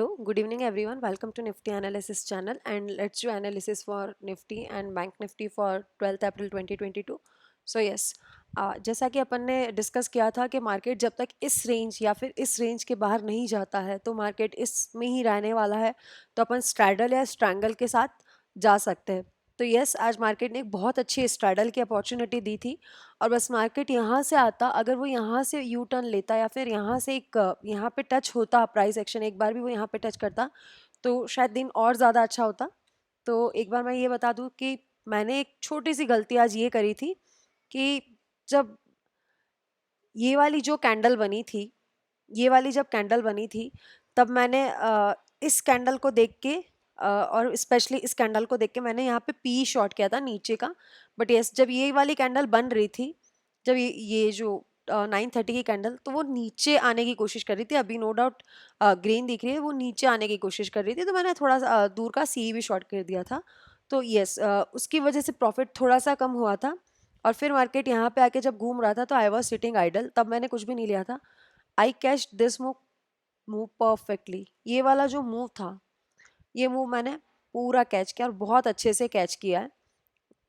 good evening everyone. Welcome to Nifty Analysis channel and let's do analysis for Nifty and Bank Nifty for 12th April 2022. So yes, जैसा कि अपन ने discuss किया था कि market जब तक इस रेंज या फिर इस रेंज के बाहर नहीं जाता है तो मार्केट इसमें ही रहने वाला है, तो अपन स्ट्रैडल या स्ट्रैंगल के साथ जा सकते हैं। तो यस, आज मार्केट ने एक बहुत अच्छी स्ट्रैडल की अपॉर्चुनिटी दी थी और बस मार्केट यहाँ से आता, अगर वो यहाँ से यू टर्न लेता या फिर यहाँ से एक यहाँ पे टच होता प्राइस एक्शन, एक बार भी वो यहाँ पे टच करता तो शायद दिन और ज़्यादा अच्छा होता। तो एक बार मैं ये बता दूँ कि मैंने एक छोटी सी गलती आज ये करी थी कि जब ये वाली जो कैंडल बनी थी, ये वाली जब कैंडल बनी थी तब मैंने इस कैंडल को देख के और स्पेशली इस कैंडल को देख के मैंने यहाँ पे पी शॉट किया था नीचे का। बट यस, जब ये वाली कैंडल बन रही थी, जब ये जो 9:30 की कैंडल, तो वो नीचे आने की कोशिश कर रही थी। अभी नो डाउट ग्रीन दिख रही है, वो नीचे आने की कोशिश कर रही थी, तो मैंने थोड़ा सा दूर का सी भी शॉट कर दिया था। तो यस, उसकी वजह से प्रॉफिट थोड़ा सा कम हुआ था। और फिर मार्केट यहाँ पे आके जब घूम रहा था तो आई वॉज सिटिंग आइडल, तब मैंने कुछ भी नहीं लिया था। I catch this move move perfectly. ये वाला जो मूव था, ये मूव मैंने पूरा कैच किया और बहुत अच्छे से कैच किया है।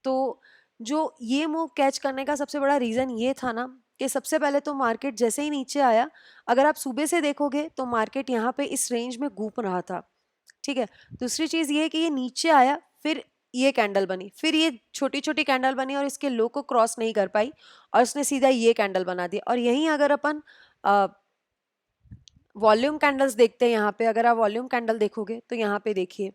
तो जो ये मूव कैच करने का सबसे बड़ा रीज़न ये था ना कि सबसे पहले तो मार्केट जैसे ही नीचे आया, अगर आप सुबह से देखोगे तो मार्केट यहाँ पे इस रेंज में घूम रहा था, ठीक है। दूसरी चीज़ ये है कि ये नीचे आया, फिर ये कैंडल बनी, फिर ये छोटी छोटी कैंडल बनी और इसके लो को क्रॉस नहीं कर पाई और इसने सीधा ये कैंडल बना दी। और यहीं अगर अपन वॉल्यूम कैंडल्स देखते हैं, यहाँ पे अगर आप वॉल्यूम कैंडल देखोगे तो यहाँ पे देखिए,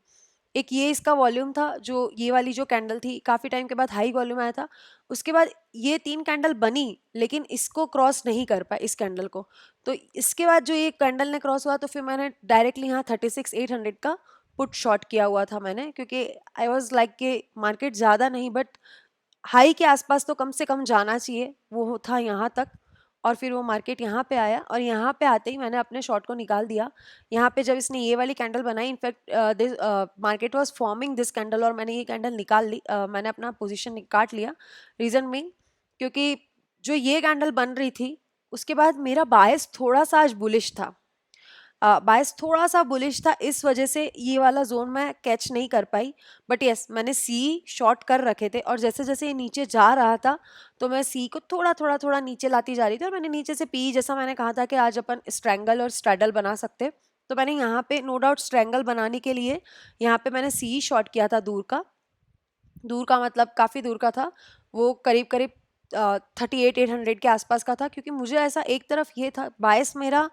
एक ये इसका वॉल्यूम था, जो ये वाली जो कैंडल थी काफ़ी टाइम के बाद हाई वॉल्यूम आया था। उसके बाद ये 3 कैंडल बनी लेकिन इसको क्रॉस नहीं कर पाए, इस कैंडल को। तो इसके बाद जो ये कैंडल ने क्रॉस हुआ तो फिर मैंने डायरेक्टली यहाँ 36,800 का पुट शॉट किया हुआ था मैंने, क्योंकि आई वॉज लाइक कि मार्केट ज़्यादा नहीं बट हाई के आसपास तो कम से कम जाना चाहिए, वो था यहाँ तक। और फिर वो मार्केट यहाँ पे आया और यहाँ पे आते ही मैंने अपने शॉट को निकाल दिया। यहाँ पे जब इसने ये वाली कैंडल बनाई, in fact this market was forming this candle और मैंने ये कैंडल निकाल ली, मैंने अपना पोजीशन काट लिया। रीज़न मीन, क्योंकि जो ये कैंडल बन रही थी उसके बाद मेरा बायस थोड़ा सा आज बुलिश था। बायस थोड़ा सा बुलिश था, इस वजह से ये वाला जोन मैं कैच नहीं कर पाई। बट यस, मैंने सी शॉर्ट कर रखे थे और जैसे जैसे ये नीचे जा रहा था तो मैं सी को थोड़ा नीचे लाती जा रही थी और मैंने नीचे से पी, जैसा मैंने कहा था कि आज अपन स्ट्रैंगल और स्ट्रैडल बना सकते, तो मैंने यहाँ पे नो डाउट स्ट्रैंगल बनाने के लिए यहाँ पे मैंने सी शॉर्ट किया था दूर का मतलब काफ़ी दूर का था। वो करीब करीब 38,800 के आसपास का था, क्योंकि मुझे ऐसा एक तरफ ये था, बायस मेरा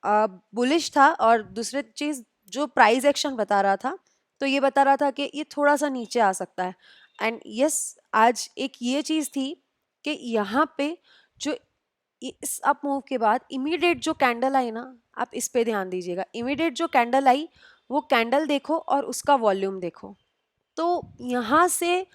बुलिश था और दूसरी चीज़ जो प्राइस एक्शन बता रहा था, तो ये बता रहा था कि ये थोड़ा सा नीचे आ सकता है। एंड यस, आज एक ये चीज़ थी कि यहाँ पे जो इस अप मूव के बाद इमीडिएट जो कैंडल आई ना, आप इस पे ध्यान दीजिएगा। इमीडिएट जो कैंडल आई, वो कैंडल देखो और उसका वॉल्यूम देखो। तो यहाँ से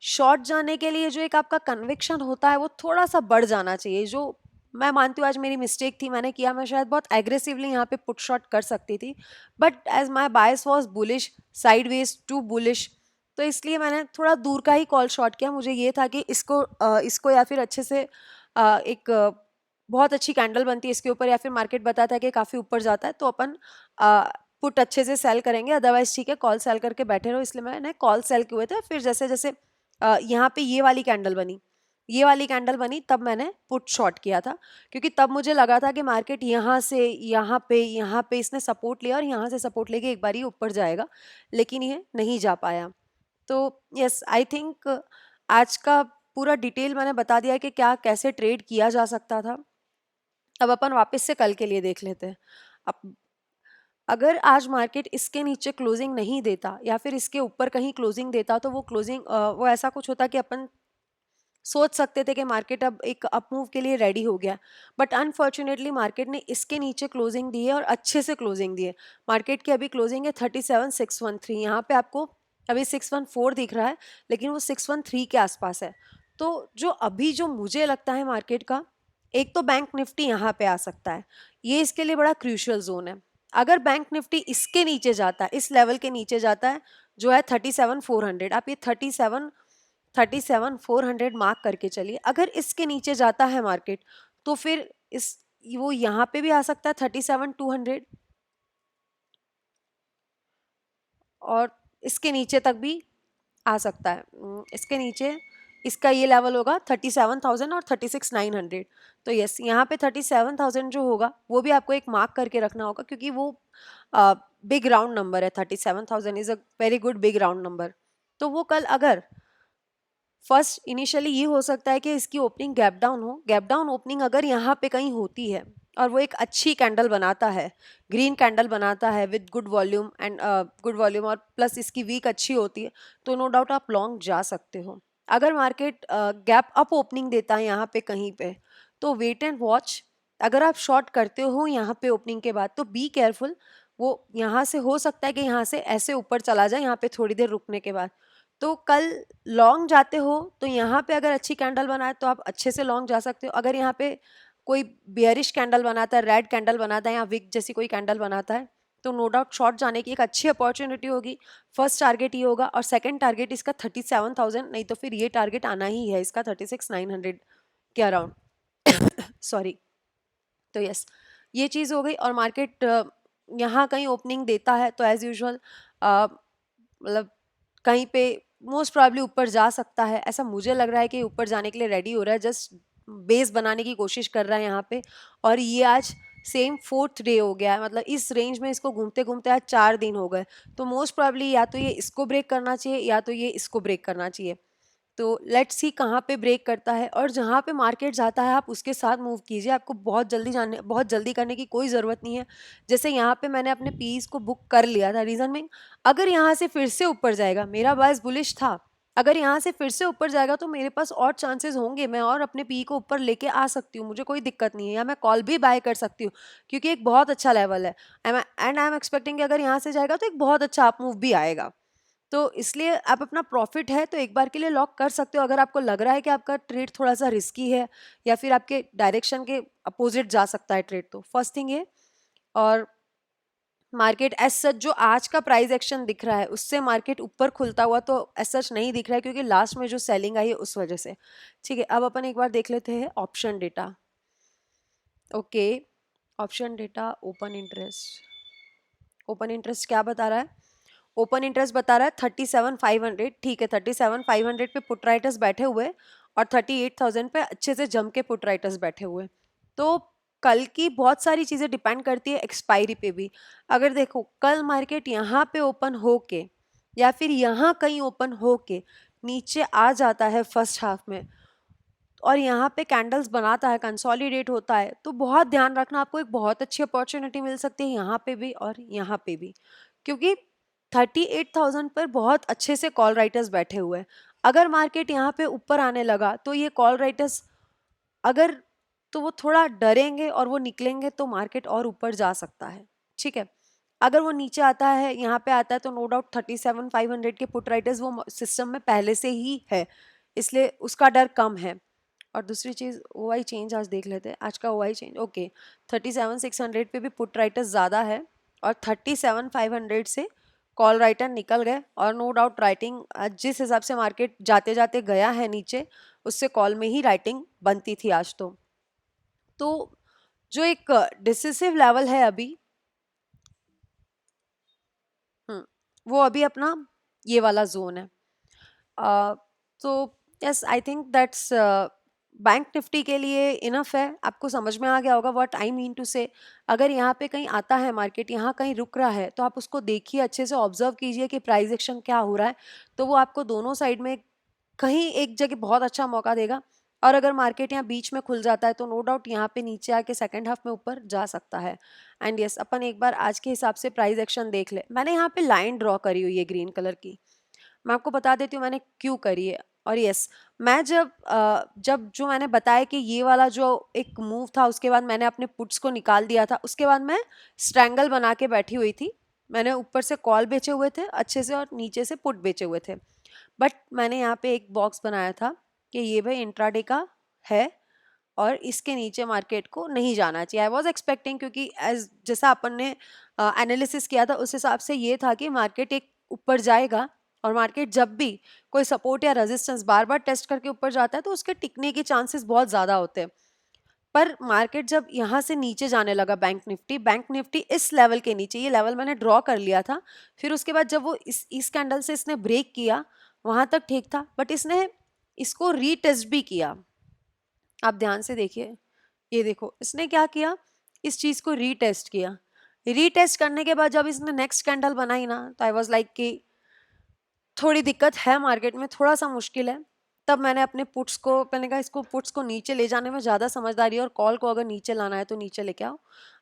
शॉर्ट जाने के लिए जो एक आपका कन्विक्शन होता है वो थोड़ा सा बढ़ जाना चाहिए, जो मैं मानती हूँ आज मेरी मिस्टेक थी, मैंने किया। मैं शायद बहुत एग्रेसिवली यहाँ पे पुट शॉट कर सकती थी, but as my bias was bullish, sideways to bullish, तो इसलिए मैंने थोड़ा दूर का ही कॉल शॉट किया। मुझे ये था कि इसको या फिर अच्छे से एक बहुत अच्छी कैंडल बनती है इसके ऊपर, या फिर मार्केट बताता है कि काफ़ी ऊपर जाता है तो अपन पुट अच्छे से सेल करेंगे, अदरवाइज ठीक है कॉल सेल करके बैठे रहो। इसलिए मैंने कॉल सेल किए हुए थे। फिर जैसे जैसे यहाँ पे ये वाली कैंडल बनी तब मैंने पुट शॉर्ट किया था, क्योंकि तब मुझे लगा था कि मार्केट यहाँ से यहाँ पे इसने सपोर्ट लिया और यहाँ से सपोर्ट लेके एक बार ही ऊपर जाएगा, लेकिन ये नहीं जा पाया। तो यस, आई थिंक आज का पूरा डिटेल मैंने बता दिया कि क्या कैसे ट्रेड किया जा सकता था। अब अपन वापस से कल के लिए देख लेते हैं। अब अगर आज मार्केट इसके नीचे क्लोजिंग नहीं देता या फिर इसके ऊपर कहीं क्लोजिंग देता, तो वो ऐसा कुछ होता कि अपन सोच सकते थे कि मार्केट अब एक अपमूव के लिए रेडी हो गया। बट अनफॉर्चुनेटली मार्केट ने इसके नीचे क्लोजिंग दी है और अच्छे से क्लोजिंग दी है। मार्केट की अभी क्लोजिंग है 37,613। यहाँ पे आपको अभी 614 दिख रहा है, लेकिन वो 613 के आसपास है। तो जो मुझे लगता है मार्केट का, एक तो बैंक निफ्टी यहाँ पे आ सकता है, ये इसके लिए बड़ा क्रूशियल जोन है। अगर बैंक निफ्टी इसके नीचे जाता है, इस लेवल के नीचे जाता है जो है 37,400, आप ये 37,400 मार्क करके चलिए। अगर इसके नीचे जाता है मार्केट तो फिर इस वो यहाँ पे भी आ सकता है 37,200, और इसके नीचे तक भी आ सकता है। इसके नीचे इसका ये लेवल होगा 37,000 और 36,900। तो यस, यहाँ पे 37,000 जो होगा वो भी आपको एक मार्क करके रखना होगा, क्योंकि वो बिग राउंड नंबर है। 37,000 is a very good big round number. तो वो कल अगर फर्स्ट इनिशियली ये हो सकता है कि इसकी ओपनिंग गैप डाउन हो, गैप डाउन ओपनिंग अगर यहाँ पे कहीं होती है और वो एक अच्छी कैंडल बनाता है, ग्रीन कैंडल बनाता है with good volume and good volume, और प्लस इसकी वीक अच्छी होती है, तो नो डाउट आप लॉन्ग जा सकते हो। अगर मार्केट गैप अप ओपनिंग देता है यहाँ पे कहीं पे, तो वेट एंड वॉच। अगर आप शॉर्ट करते हो यहाँ पे ओपनिंग के बाद, तो बी केयरफुल। वो यहाँ से हो सकता है कि यहाँ से ऐसे ऊपर चला जाए यहाँ पे थोड़ी देर रुकने के बाद। तो कल लॉन्ग जाते हो तो यहाँ पे अगर अच्छी कैंडल बनाए तो आप अच्छे से लॉन्ग जा सकते हो। अगर यहाँ पे कोई बियरिश कैंडल बनाता है, रेड कैंडल बनाता है या विक जैसी कोई कैंडल बनाता है, तो नो डाउट शॉर्ट जाने की एक अच्छी अपॉर्चुनिटी होगी। फर्स्ट टारगेट ये होगा, और सेकंड टारगेट इसका 37,000, नहीं तो फिर ये टारगेट आना ही है इसका 36,900 के अराउंड। सॉरी। तो यस, ये चीज़ हो गई। और मार्केट यहाँ कहीं ओपनिंग देता है तो एज यूजुअल मतलब कहीं पे मोस्ट प्रॉब्ली ऊपर जा सकता है। ऐसा मुझे लग रहा है कि ऊपर जाने के लिए रेडी हो रहा है, जस्ट बेस बनाने की कोशिश कर रहा है यहाँ पे। और ये आज सेम फोर्थ डे हो गया है, मतलब इस रेंज में इसको घूमते घूमते आज 4 दिन हो गए। तो मोस्ट प्रॉब्ली या तो ये इसको ब्रेक करना चाहिए या तो ये इसको ब्रेक करना चाहिए। तो लेट्स सी कहाँ पे ब्रेक करता है, और जहाँ पे मार्केट जाता है आप उसके साथ मूव कीजिए। आपको बहुत जल्दी करने की कोई ज़रूरत नहीं है। जैसे यहाँ पे मैंने अपने पीस को बुक कर लिया था, रीज़न में अगर यहाँ से फिर से ऊपर जाएगा, मेरा बायस बुलिश था, अगर यहाँ से फिर से ऊपर जाएगा तो मेरे पास और चांसेस होंगे, मैं और अपने पी को ऊपर लेके आ सकती हूँ, मुझे कोई दिक्कत नहीं है, या मैं कॉल भी बाय कर सकती हूँ, क्योंकि एक बहुत अच्छा लेवल है। एंड आई एम एक्सपेक्टिंग कि अगर यहाँ से जाएगा तो एक बहुत अच्छा अप मूव भी आएगा। तो इसलिए आप अपना प्रॉफिट है तो एक बार के लिए लॉक कर सकते हो, अगर आपको लग रहा है कि आपका ट्रेड थोड़ा सा रिस्की है या फिर आपके डायरेक्शन के अपोजिट जा सकता है ट्रेड, तो फर्स्ट थिंग ये। और मार्केट एज सच जो आज का प्राइस एक्शन दिख रहा है उससे मार्केट ऊपर खुलता हुआ तो एज सच नहीं दिख रहा है, क्योंकि लास्ट में जो सेलिंग आई है उस वजह से। ठीक है, अब अपन एक बार देख लेते हैं option data. Okay, option data, open interest. Open interest क्या बता रहा है? ओपन इंटरेस्ट बता रहा है 37,500। ठीक है, 37,500 पे पुट राइटर्स बैठे हुए और 38,000 पे अच्छे से जम के पुट राइटर्स बैठे हुए। तो कल की बहुत सारी चीज़ें डिपेंड करती है एक्सपायरी पे भी। अगर देखो कल मार्केट यहाँ पे ओपन होके या फिर यहाँ कहीं ओपन होके नीचे आ जाता है फर्स्ट हाफ में, और यहाँ पे कैंडल्स बनाता है, कंसोलिडेट होता है, तो बहुत ध्यान रखना, आपको एक बहुत अच्छी अपॉर्चुनिटी मिल सकती है यहाँ पे भी और यहाँ पे भी, क्योंकि 38,000 पर बहुत अच्छे से कॉल राइटर्स बैठे हुए हैं। अगर मार्केट यहाँ पे ऊपर आने लगा तो ये कॉल राइटर्स अगर, तो वो थोड़ा डरेंगे और वो निकलेंगे तो मार्केट और ऊपर जा सकता है। ठीक है, अगर वो नीचे आता है, यहाँ पे आता है, तो नो डाउट 37,500 के पुट राइटर्स वो सिस्टम में पहले से ही है, इसलिए उसका डर कम है। और दूसरी चीज़, ओ आई चेंज आज देख लेते हैं, आज का ओ आई चेंज। ओके, 37,600 पे भी पुट राइटर्स ज़्यादा है और 37,500 से कॉल राइटर निकल गए, और नो डाउट राइटिंग जिस हिसाब से मार्केट जाते जाते गया है नीचे, उससे कॉल में ही राइटिंग बनती थी आज। तो जो एक डिसिसिव लेवल है अभी, वो अभी अपना ये वाला जोन है। तो yes, I think that's bank Nifty के लिए इनफ है। आपको समझ में आ गया होगा व्हाट आई मीन टू से। अगर यहाँ पे कहीं आता है मार्केट, यहाँ कहीं रुक रहा है, तो आप उसको देखिए, अच्छे से ऑब्जर्व कीजिए कि प्राइस एक्शन क्या हो रहा है, तो वो आपको दोनों साइड में कहीं एक जगह बहुत अच्छा मौका देगा। और अगर मार्केट यहाँ बीच में खुल जाता है तो नो डाउट यहाँ पे नीचे आके सेकंड हाफ में ऊपर जा सकता है। एंड यस, अपन एक बार आज के हिसाब से प्राइस एक्शन देख ले। मैंने यहाँ पे लाइन ड्रॉ करी हुई है ग्रीन कलर की, मैं आपको बता देती हूँ मैंने क्यों करी है। और यस, मैं जब जो मैंने बताया कि ये वाला जो एक मूव था, उसके बाद मैंने अपने पुट्स को निकाल दिया था, उसके बाद मैं स्ट्रैंगल बना के बैठी हुई थी। मैंने ऊपर से कॉल बेचे हुए थे अच्छे से और नीचे से पुट बेचे हुए थे, बट मैंने यहाँ पे एक बॉक्स बनाया था कि ये भाई इंट्राडे का है और इसके नीचे मार्केट को नहीं जाना चाहिए। आई वॉज एक्सपेक्टिंग, क्योंकि एज जैसा अपन ने एनालिसिस किया था उस हिसाब से ये था कि मार्केट एक ऊपर जाएगा, और मार्केट जब भी कोई सपोर्ट या रेजिस्टेंस बार बार टेस्ट करके ऊपर जाता है तो उसके टिकने के चांसेस बहुत ज़्यादा होते हैं। पर मार्केट जब यहाँ से नीचे जाने लगा, बैंक निफ्टी इस लेवल के नीचे, ये लेवल मैंने ड्रॉ कर लिया था, फिर उसके बाद जब वो इस कैंडल से इसने ब्रेक किया, वहां तक ठीक था, बट इसने इसको रीटेस्ट भी किया। आप ध्यान से देखिए, ये देखो इसने क्या किया, इस चीज को रीटेस्ट किया। रीटेस्ट करने के बाद जब इसने नेक्स्ट कैंडल बनाई ना, तो आई वाज लाइक कि थोड़ी दिक्कत है मार्केट में, थोड़ा सा मुश्किल है। तब मैंने अपने पुट्स को, मैंने कहा इसको पुट्स को नीचे ले जाने में ज़्यादा समझदारी है, और कॉल को अगर नीचे लाना है तो नीचे लेके आओ।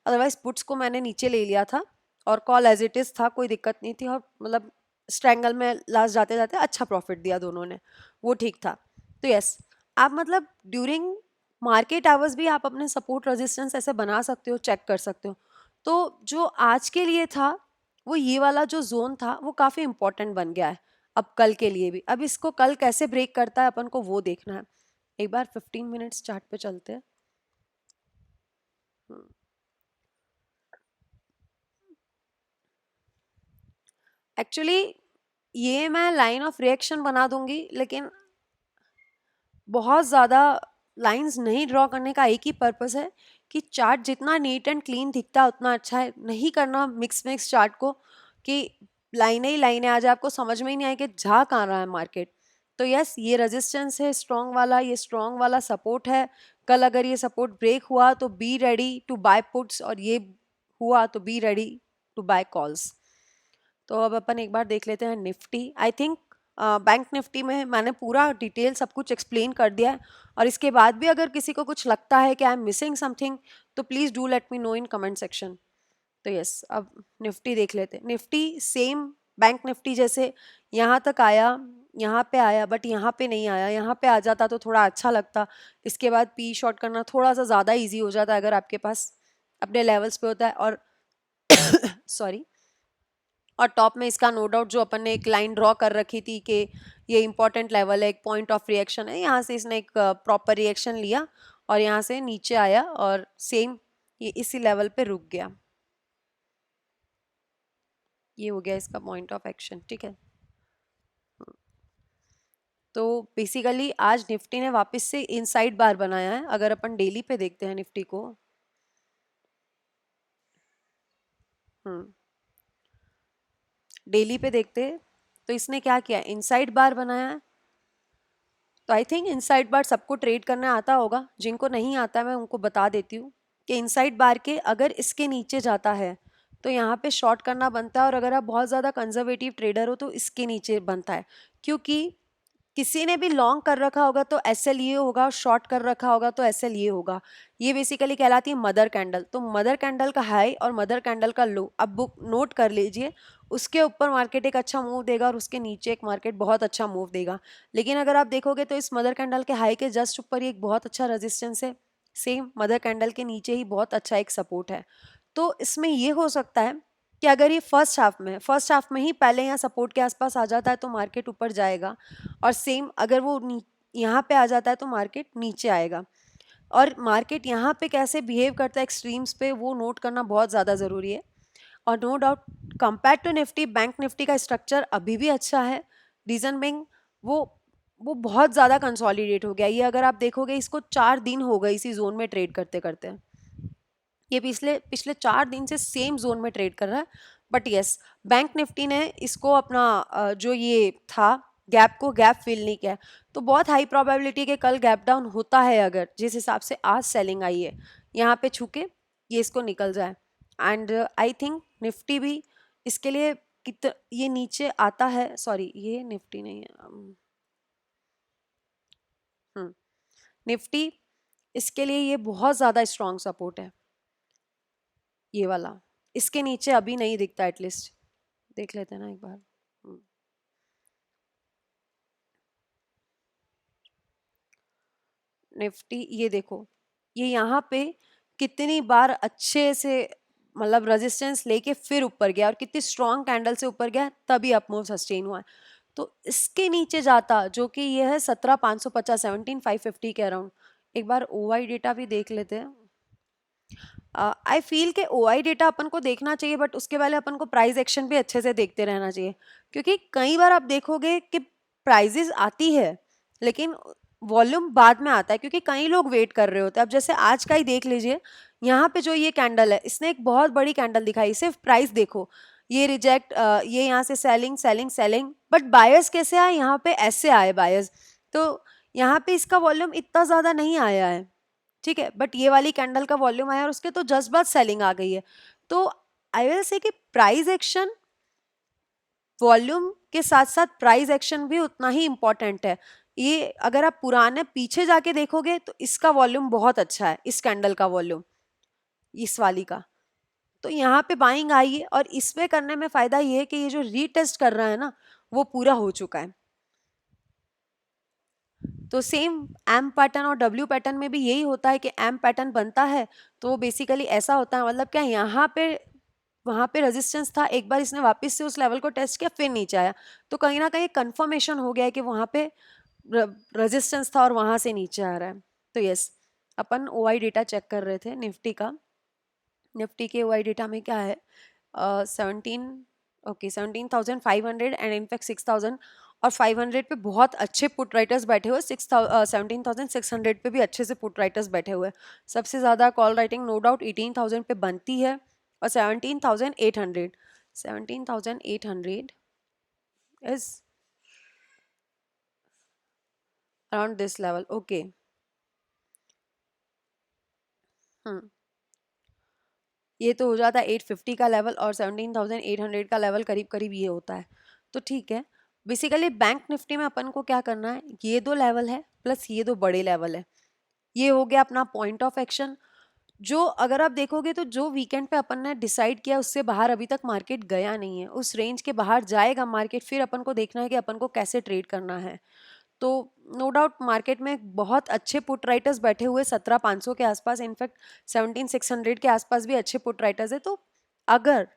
अदरवाइज पुट्स को मैंने नीचे ले लिया था, और कॉल एज इट इज़ था, कोई दिक्कत नहीं थी, और मतलब स्ट्रैंगल में लास्ट जाते जाते अच्छा प्रॉफिट दिया दोनों ने, वो ठीक था। तो यस, आप मतलब ड्यूरिंग मार्केट आवर्स भी आप अपने सपोर्ट रेजिस्टेंस ऐसे बना सकते हो, चेक कर सकते हो। तो जो आज के लिए था, वो ये वाला जो जोन था वो काफ़ी इंपॉर्टेंट बन गया है अब कल के लिए भी। अब इसको कल कैसे ब्रेक करता है अपन को वो देखना है। एक बार 15 मिनट्स चार्ट पे चलते हैं। एक्चुअली ये मैं लाइन ऑफ रिएक्शन बना दूंगी, लेकिन बहुत ज़्यादा लाइंस नहीं ड्रॉ करने का एक ही पर्पस है कि चार्ट जितना नीट एंड क्लीन दिखता है उतना अच्छा है। नहीं करना मिक्स मिक्स चार्ट को, कि लाइनें ही लाइनें आ जाए, आपको समझ में ही नहीं आए कि जा कहाँ रहा है मार्केट। तो यस, ये रेजिस्टेंस है स्ट्रॉन्ग वाला, ये स्ट्रॉन्ग वाला सपोर्ट है। कल अगर ये सपोर्ट ब्रेक हुआ तो be ready to buy puts, और ये हुआ तो be ready to buy calls. तो अब अपन एक बार देख लेते हैं Nifty. I think bank Nifty में मैंने पूरा डिटेल सब कुछ एक्सप्लेन कर दिया है, और इसके बाद भी अगर किसी को कुछ लगता है कि आई एम मिसिंग समथिंग, तो please do let me know in comment section. तो यस, अब निफ्टी देख लेते हैं। निफ्टी सेम बैंक निफ्टी जैसे यहाँ तक आया, यहाँ पे आया, बट यहाँ पे नहीं आया। यहाँ पे आ जाता तो थोड़ा अच्छा लगता, इसके बाद पी शॉर्ट करना थोड़ा सा ज़्यादा इजी हो जाता अगर आपके पास अपने लेवल्स पे होता है। और सॉरी, और टॉप में इसका नो डाउट जो अपन ने एक लाइन ड्रॉ कर रखी थी कि ये इंपॉर्टेंट लेवल है, एक पॉइंट ऑफ रिएक्शन है, यहाँ से इसने एक प्रॉपर रिएक्शन लिया और यहाँ से नीचे आया और सेम ये इसी लेवल पे रुक गया। ये हो गया इसका पॉइंट ऑफ एक्शन, ठीक है। तो बेसिकली आज निफ्टी ने वापस से इनसाइड बार बनाया है। अगर अपन डेली पे देखते हैं निफ्टी को, डेली पे देखते हैं, तो इसने क्या किया, इनसाइड बार बनाया है। तो आई थिंक इनसाइड बार सबको ट्रेड करना आता होगा, जिनको नहीं आता मैं उनको बता देती हूँ कि इनसाइड बार के अगर इसके नीचे जाता है तो यहाँ पे शॉर्ट करना बनता है, और अगर आप बहुत ज़्यादा कंजर्वेटिव ट्रेडर हो तो इसके नीचे बनता है। क्योंकि किसी ने भी लॉन्ग कर रखा होगा तो एसएल ये होगा, शॉर्ट कर रखा होगा तो एसएल ये होगा। ये बेसिकली कहलाती है मदर कैंडल। तो मदर कैंडल का हाई और मदर कैंडल का लो अब बुक नोट कर लीजिए। उसके ऊपर मार्केट एक अच्छा मूव देगा और उसके नीचे एक मार्केट बहुत अच्छा मूव देगा। लेकिन अगर आप देखोगे तो इस मदर कैंडल के हाई के जस्ट ऊपर ही एक बहुत अच्छा रेजिस्टेंस है, सेम मदर कैंडल के नीचे ही बहुत अच्छा एक सपोर्ट है। तो इसमें ये हो सकता है कि अगर ये फर्स्ट हाफ में ही पहले यहाँ सपोर्ट के आसपास आ जाता है तो मार्केट ऊपर जाएगा, और सेम अगर वो यहाँ पे आ जाता है तो मार्केट नीचे आएगा। और मार्केट यहाँ पे कैसे बिहेव करता है एक्सट्रीम्स पे, वो नोट करना बहुत ज़्यादा ज़रूरी है। और no doubt compare to Nifty, bank Nifty का स्ट्रक्चर अभी भी अच्छा है। रीजन बिंग वो वो बहुत ज़्यादा कंसोलिडेट हो गया। ये अगर आप देखोगे इसको 4 दिन हो गए इसी जोन में ट्रेड करते करते। ये पिछले पिछले 4 दिन से सेम जोन में ट्रेड कर रहा है। बट यस, बैंक निफ्टी ने इसको अपना जो ये था गैप को गैप फिल नहीं किया। तो बहुत हाई प्रोबेबिलिटी कि कल गैप डाउन होता है, अगर जिस हिसाब से आज सेलिंग आई है यहाँ पे छूके ये इसको निकल जाए। एंड आई थिंक निफ्टी भी इसके लिए ये नीचे आता है, सॉरी ये निफ्टी नहीं है, निफ्टी इसके लिए ये बहुत ज़्यादा स्ट्रॉन्ग सपोर्ट है, ये वाला। इसके नीचे अभी नहीं दिखता, एटलीस्ट देख लेते हैं ना एक बार। निफ्टी ये देखो, ये यहाँ पे कितनी बार अच्छे से मतलब रेजिस्टेंस लेके फिर ऊपर गया, और कितनी स्ट्रॉन्ग कैंडल से ऊपर गया, तभी अप मूव सस्टेन हुआ है। तो इसके नीचे जाता जो कि ये है 17,550, 17,550 के अराउंड। एक बार ओआई डेटा भी देख लेते हैं। आई फील के ओआई डेटा अपन को देखना चाहिए, बट उसके पहले अपन को प्राइस एक्शन भी अच्छे से देखते रहना चाहिए। क्योंकि कई बार आप देखोगे कि प्राइजेस आती है लेकिन वॉल्यूम बाद में आता है क्योंकि कई लोग वेट कर रहे होते हैं। अब जैसे आज का ही देख लीजिए, यहाँ पे जो ये कैंडल है इसने एक बहुत बड़ी कैंडल दिखाई, सिर्फ प्राइस देखो, ये रिजेक्ट, ये यहाँ से selling selling selling, but buyers कैसे आए यहाँ पे, ऐसे आए बायर्स। तो यहाँ पे इसका वॉल्यूम इतना ज्यादा नहीं आया है, ठीक है, बट ये वाली कैंडल का वॉल्यूम आया और उसके तो जस्ट बाद सेलिंग आ गई है। तो आई विल से कि प्राइस एक्शन, वॉल्यूम के साथ साथ प्राइस एक्शन भी उतना ही इंपॉर्टेंट है। ये अगर आप पुराने पीछे जाके देखोगे तो इसका वॉल्यूम बहुत अच्छा है, इस कैंडल का वॉल्यूम, इस वाली का। तो यहाँ पे बाइंग आई है और इसमें करने में फायदा ये है कि ये जो रीटेस्ट कर रहा है ना, वो पूरा हो चुका है। तो सेम एम पैटर्न और डब्ल्यू पैटर्न में भी यही होता है कि एम पैटर्न बनता है तो वो बेसिकली ऐसा होता है, मतलब क्या, यहाँ पे वहां पे रेजिस्टेंस था, एक बार इसने वापस से उस लेवल को टेस्ट किया, फिर नीचे आया, तो कहीं ना कहीं कंफर्मेशन हो गया है कि वहां पे रेजिस्टेंस था और वहां से नीचे आ रहा है। तो यस, अपन ओआई डेटा चेक कर रहे थे निफ्टी का। निफ्टी के ओआई डेटा में क्या है, 17, ओके 17,500 एंड इनफैक्ट 6,000 और 500 पे बहुत अच्छे पुट राइटर्स बैठे हुए, 17,600 पे भी अच्छे से पुट राइटर्स बैठे हुए। सबसे ज़्यादा कॉल राइटिंग नो डाउट 18,000 पे बनती है और 17,800, 17,800 is around this level, okay. Hmm, ये तो हो जाता है 850 का लेवल और 17,800 का लेवल, करीब करीब ये होता है। तो ठीक है, बेसिकली बैंक निफ्टी में अपन को क्या करना है, ये दो लेवल है प्लस ये दो बड़े लेवल है, ये हो गया अपना पॉइंट ऑफ एक्शन। जो अगर आप देखोगे तो जो वीकेंड पे अपन ने डिसाइड किया उससे बाहर अभी तक मार्केट गया नहीं है, उस रेंज के बाहर जाएगा मार्केट, फिर अपन को देखना है कि अपन को कैसे ट्रेड करना है। तो नो डाउट मार्केट में बहुत अच्छे पुट राइटर्स बैठे हुए 17,500 के आसपास, इनफैक्ट 17,600 के आसपास भी अच्छे पुट राइटर्स है। तो अगर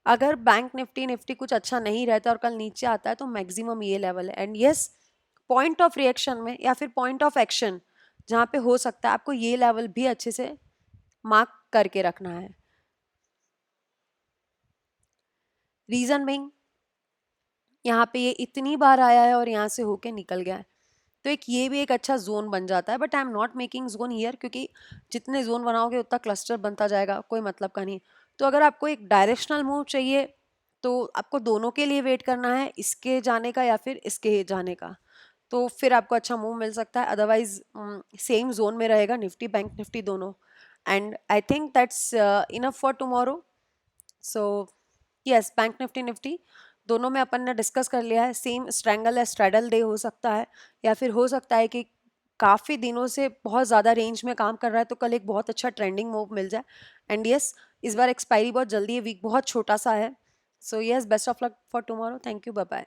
अगर बैंक निफ्टी निफ्टी कुछ अच्छा नहीं रहता और कल नीचे आता है तो मैक्सिमम ये लेवल है। And yes, point of reaction में या फिर पॉइंट ऑफ एक्शन जहाँ पे हो सकता है, आपको ये लेवल भी अच्छे से मार्क करके रखना है। रीजन बिंग, यहाँ पे ये इतनी बार आया है और यहाँ से होके निकल गया है, तो एक ये भी एक अच्छा जोन बन जाता है। But I am not making zone here, क्योंकि जितने जोन बनाओगे उतना क्लस्टर बनता जाएगा, कोई मतलब का नहीं। तो अगर आपको एक डायरेक्शनल मूव चाहिए तो आपको दोनों के लिए वेट करना है, इसके जाने का या फिर इसके जाने का, तो फिर आपको अच्छा मूव मिल सकता है। अदरवाइज सेम जोन में रहेगा निफ्टी बैंक निफ्टी दोनों। And I think that's enough for tomorrow. So yes, bank Nifty Nifty दोनों में अपन ने डिस्कस कर लिया है। सेम स्ट्रैंगल या स्ट्रैडल डे हो सकता है, या फिर हो सकता है कि काफ़ी दिनों से बहुत ज़्यादा रेंज में काम कर रहा है तो कल एक बहुत अच्छा ट्रेंडिंग मूव मिल जाए। एंड यस, इस बार एक्सपायरी बहुत जल्दी है, वीक बहुत छोटा सा है। So yes, best of luck for tomorrow, thank you, bye bye.